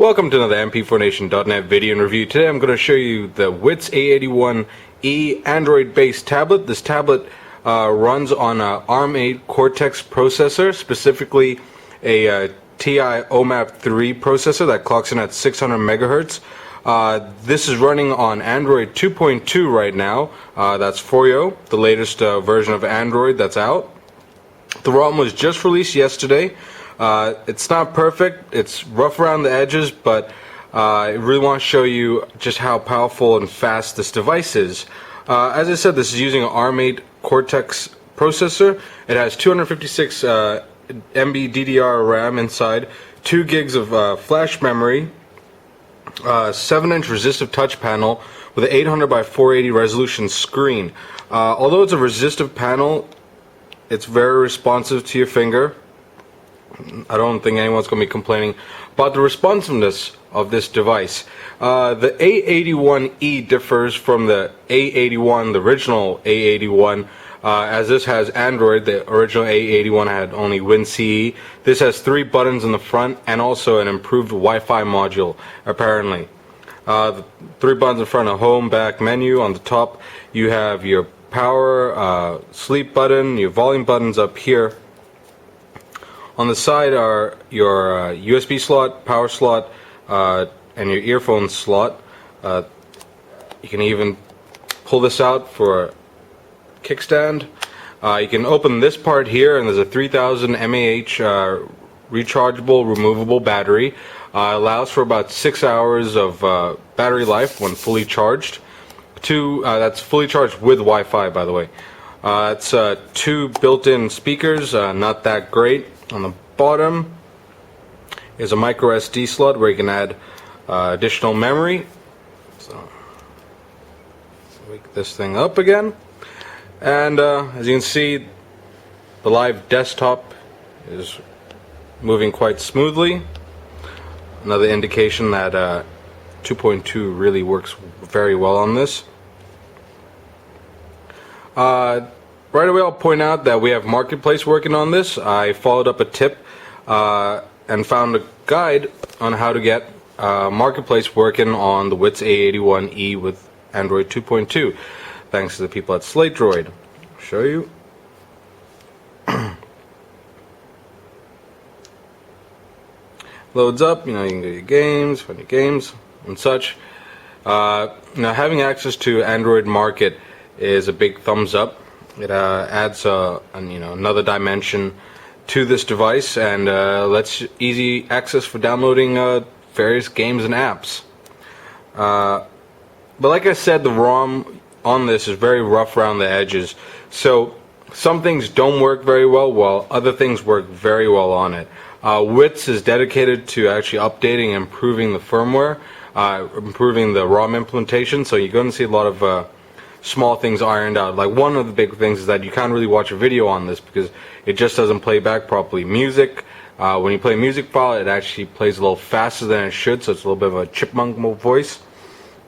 Welcome to another MP4 Nation.net video and review. Today I'm going to show you the WITS A81-E Android-based tablet. This tablet runs on an ARM8 CORTEX processor, specifically a TI OMAP 3 processor that clocks in at 600 megahertz. This is running on Android 2.2 right now. That's Froyo, the latest version of Android that's out. The ROM was just released yesterday. It's not perfect, it's rough around the edges, but I really want to show you just how powerful and fast this device is. As I said, this is using an ARM8 Cortex processor. It has 256 MB DDR RAM inside, 2 gigs of flash memory, 7-inch resistive touch panel with an 800 by 480 resolution screen. Although it's a resistive panel, it's very responsive to your finger. I don't think anyone's going to be complaining about the responsiveness of this device. The A81E differs from the A81, the original A81, as this has Android. The original A81 had only WinCE. This has 3 buttons in the front and also an improved Wi-Fi module, apparently. The 3 buttons in front, a home, back, menu. On the top, you have your power, sleep button, your volume buttons up here. On the side are your USB slot, power slot, and your earphone slot. You can even pull this out for a kickstand. You can open this part here, and there's a 3000 mAh rechargeable, removable battery. Allows for about 6 hours of battery life when fully charged. That's fully charged with Wi-Fi, by the way. It's 2 built-in speakers, not that great. On the bottom is a micro SD slot where you can add additional memory. So wake this thing up again, and as you can see, the live desktop is moving quite smoothly. Another indication that 2.2 really works very well on this. Right away, I'll point out that we have Marketplace working on this. I followed up a tip and found a guide on how to get Marketplace working on the WITS A81-E with Android 2.2. Thanks to the people at SlateDroid. I'll show you. Loads up, you can get your games, find your games, and such. Now, having access to Android Market is a big thumbs up. It adds another dimension to this device and lets easy access for downloading various games and apps. But like I said, the ROM on this is very rough around the edges, so some things don't work very well while other things work very well on it. WITS is dedicated to actually updating and improving the firmware, improving the ROM implementation, so you're going to see a lot of small things ironed out. Like, one of the big things is that you can't really watch a video on this because it just doesn't play back properly. Music, when you play a music file, it actually plays a little faster than it should, so it's a little bit of a chipmunk voice.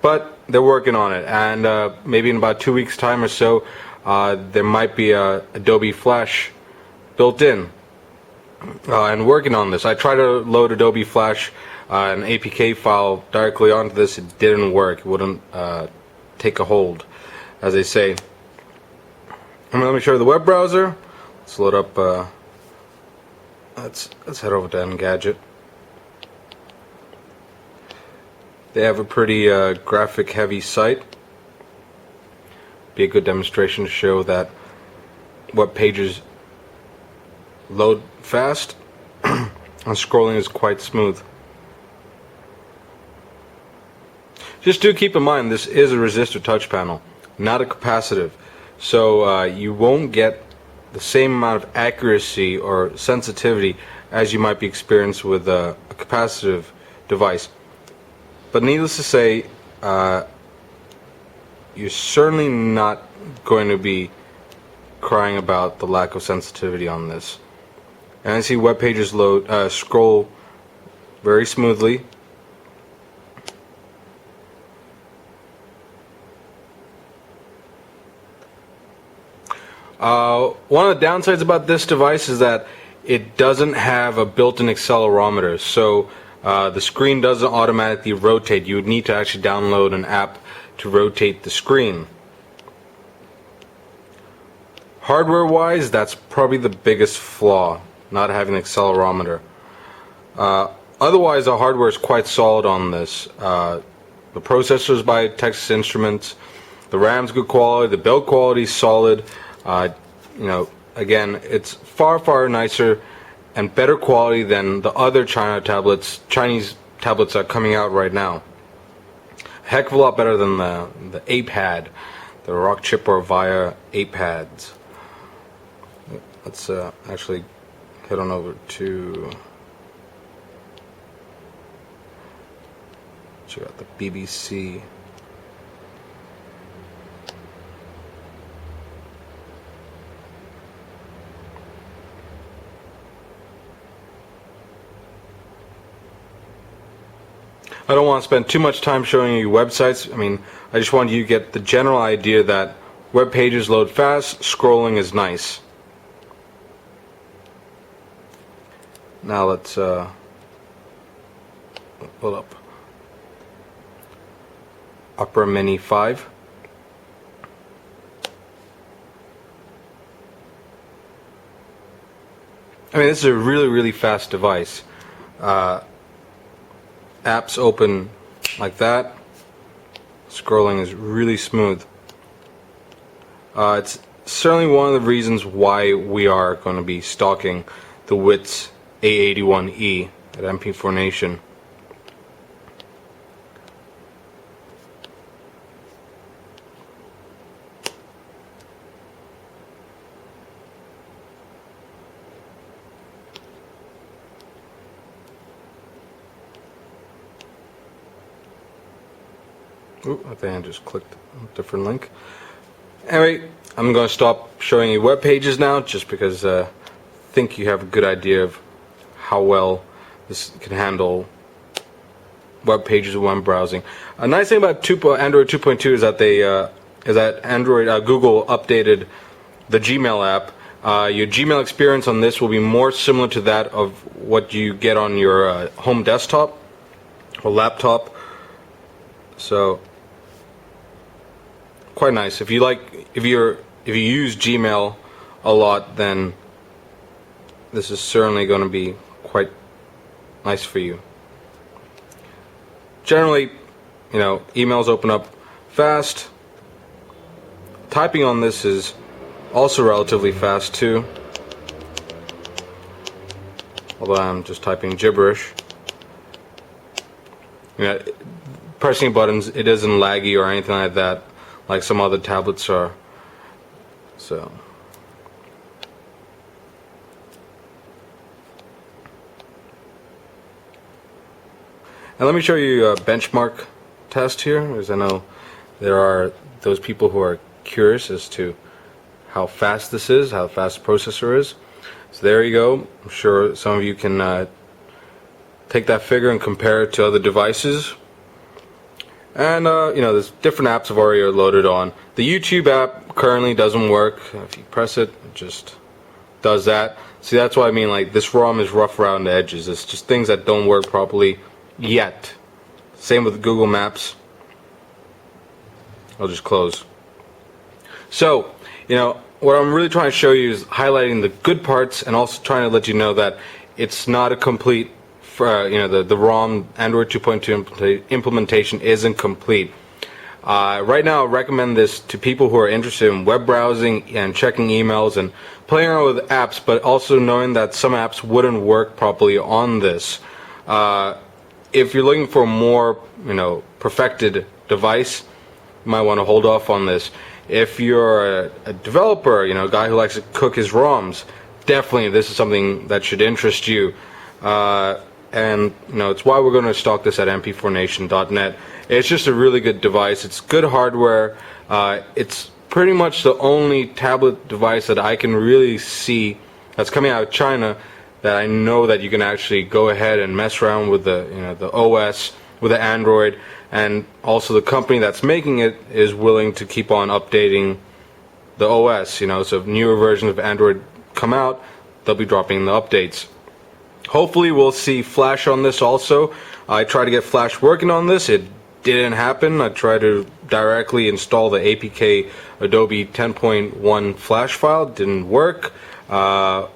But they're working on it, and maybe in about 2 weeks' time or so, there might be a Adobe Flash built in and working on this. I tried to load Adobe Flash, an APK file directly onto this. It didn't work. It wouldn't take a hold, as they say. Let me show you the web browser. Let's load up. Let's head over to Engadget. They have a pretty graphic-heavy site. Be a good demonstration to show that web pages load fast and scrolling is quite smooth. Just do keep in mind, this is a resistive touch panel, not a capacitive, so you won't get the same amount of accuracy or sensitivity as you might be experienced with a capacitive device. But needless to say, you're certainly not going to be crying about the lack of sensitivity on this. And I see web pages scroll very smoothly. One of the downsides about this device is that it doesn't have a built-in accelerometer, so The screen doesn't automatically rotate. You would need to actually download an app to rotate the screen. Hardware wise, that's probably the biggest flaw, not having an accelerometer. Otherwise, the hardware is quite solid on this. The processor is by Texas Instruments. The RAM's good quality. The build quality is solid. Again, it's far nicer and better quality than the other Chinese tablets that are coming out right now. A heck of a lot better than the A-Pad, the Rock Chip or Via A-Pads. Let's actually head on over to check out the BBC. I don't want to spend too much time showing you websites. I mean, I just want you to get the general idea that web pages load fast, scrolling is nice. Now let's pull up Opera Mini 5. I mean, this is a really fast device. Apps open like that. Scrolling is really smooth. It's certainly one of the reasons why we are going to be stocking the WITS A81-E at MP4 Nation. Ooh, I think I just clicked a different link. Anyway, I'm going to stop showing you web pages now, just because I think you have a good idea of how well this can handle web pages when browsing. A nice thing about Android 2.2 is that Google updated the Gmail app. Your Gmail experience on this will be more similar to that of what you get on your home desktop or laptop. So quite nice. If you use Gmail a lot, then this is certainly going to be quite nice for you. Generally, emails open up fast. Typing on this is also relatively fast too, although I'm just typing gibberish. Pressing buttons, it isn't laggy or anything like that, like some other tablets are. So, and let me show you a benchmark test here, because I know there are those people who are curious as to how fast this is, how fast the processor is. So there you go. I'm sure some of you can take that figure and compare it to other devices. And there's different apps I've already loaded on. The YouTube app currently doesn't work. If you press it, it just does that. See, that's what I mean, like this ROM is rough around the edges. It's just things that don't work properly yet. Same with Google Maps. I'll just close. So, what I'm really trying to show you is highlighting the good parts and also trying to let you know that it's not a complete the ROM Android 2.2 implementation isn't complete. Right now, I recommend this to people who are interested in web browsing and checking emails and playing around with apps, but also knowing that some apps wouldn't work properly on this. If you're looking for a more, perfected device, you might want to hold off on this. If you're a developer, a guy who likes to cook his ROMs, definitely this is something that should interest you. And it's why we're going to stock this at mp4nation.net. It's just a really good device. It's good hardware. It's pretty much the only tablet device that I can really see that's coming out of China that I know that you can actually go ahead and mess around with the OS, with the Android, and also the company that's making it is willing to keep on updating the OS. So if newer versions of Android come out, they'll be dropping the updates. Hopefully we'll see Flash on this also. I tried to get Flash working on this. It didn't happen. I tried to directly install the APK Adobe 10.1 Flash file. It didn't work. So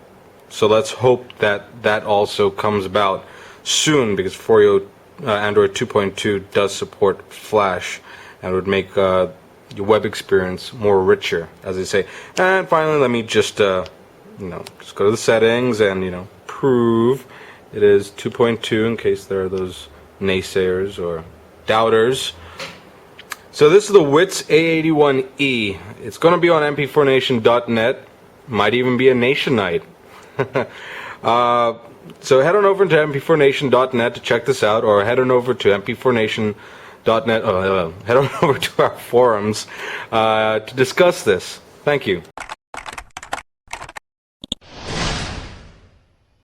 let's hope that that also comes about soon, because Froyo Android 2.2 does support Flash and would make your web experience more richer, as they say. And finally, let me just just go to the settings and prove it is 2.2 in case there are those naysayers or doubters. So this is the WITS A81-E. It's going to be on MP4Nation.net. Might even be a Nationite. So head on over to MP4Nation.net to check this out, or head on over to MP4Nation.net. Head on over to our forums to discuss this. Thank you.